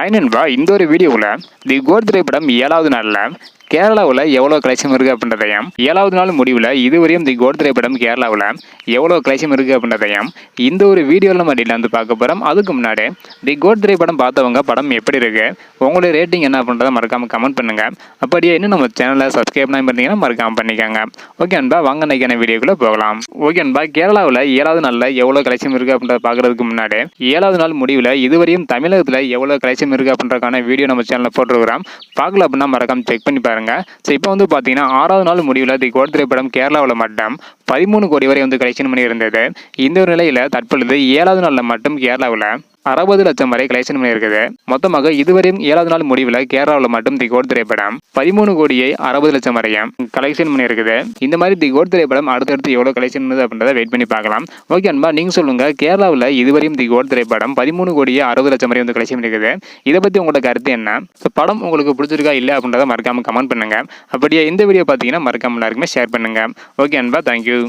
Hi நண்பா, இந்த ஒரு வீடியோவில் தி கோட் திரைப்படம் 7வது நாளில் கேரளாவில் எவ்வளோ கலெக்ஷன் இருக்குது அப்படின்றதையும் 7வது நாள் முடிவில் இதுவரையும் தி கோட் திரைப்படம் கேரளாவில் எவ்வளோ கலெக்ஷன் இருக்குது அப்படின்றதையும் இந்த ஒரு வீடியோவில் நம்ம வந்து பார்க்க போகிறோம். அதுக்கு முன்னாடி தி கோட் திரைப்படம் பார்த்தவங்க படம் எப்படி இருக்குது, உங்களுடைய ரேட்டிங் என்ன அப்படின்றத மறக்காமல் கமெண்ட் பண்ணுங்கள். அப்படியே இன்னும் நம்ம சேனலை சப்ஸ்கிரைப் பண்ணி பார்த்தீங்கன்னா மறக்காமல் பண்ணிக்கோங்க. ஓகே அன்பா, வாங்க நைக்கான வீடியோக்குள்ளே போகலாம். ஓகே அன்பா, கேரளாவில் 7வது நாளில் எவ்வளோ கலெக்ஷன் இருக்குது அப்படின்றத பார்க்குறதுக்கு முன்னாடி 7வது நாள் முடிவில் இதுவரையும் தமிழகத்தில் எவ்வளோ கலெக்ஷன் இருக்குது அப்படின்றக்கான வீடியோ நம்ம சேனலில் போட்டுருக்கிறோம். பார்க்கல அப்படின்னா மறக்காமல் செக் பண்ணி பாருங்க. ஸோ இப்போ வந்து பார்த்தீங்கன்னா 6வது நாள் முடிவில் தி கோட் திரைப்படம் கேரளாவில் மட்டும் 13 கோடி வரை வந்து கலெக்ஷன் பண்ணி இருந்தது. இந்த ஒரு நிலையில் தற்பொழுது 7வது நாளில் மட்டும் கேரளாவில் 60 லட்சம் வரை கலெக்ஷன் பண்ணியிருக்குது. மொத்தமாக இதுவரையும் 7வது நாள் முடிவில் கேரளாவில் மட்டும் தி கோட் திரைப்படம் 13 கோடியை 60 லட்சம் வரையும் கலெக்ஷன் பண்ணியிருக்குது. இந்த மாதிரி தி கோட் திரைப்படம் அடுத்தடுத்து எவ்வளோ கலெக்ஷன் பண்ணுது அப்படின்றத வெயிட் பண்ணி பார்க்கலாம். ஓகே அன்பா, நீங்கள் சொல்லுங்கள், கேரளாவில் இதுவரையும் தி கோட் திரைப்படம் 13 கோடியை 60 லட்சம் வரை வந்து கலெக்ஷன் பண்ணியிருக்குது. இதை பற்றி உங்களோட கருத்து என்ன? ஸோ படம் உங்களுக்கு பிடிச்சிருக்கா இல்லை அப்படின்றத மறக்காமல் கமெண்ட் பண்ணுங்கள். அப்படியே இந்த வீடியோ பார்த்தீங்கன்னா மறக்காமல் எல்லாருக்குமே ஷேர் பண்ணுங்கள். ஓகே அன்பா, தேங்க்யூ.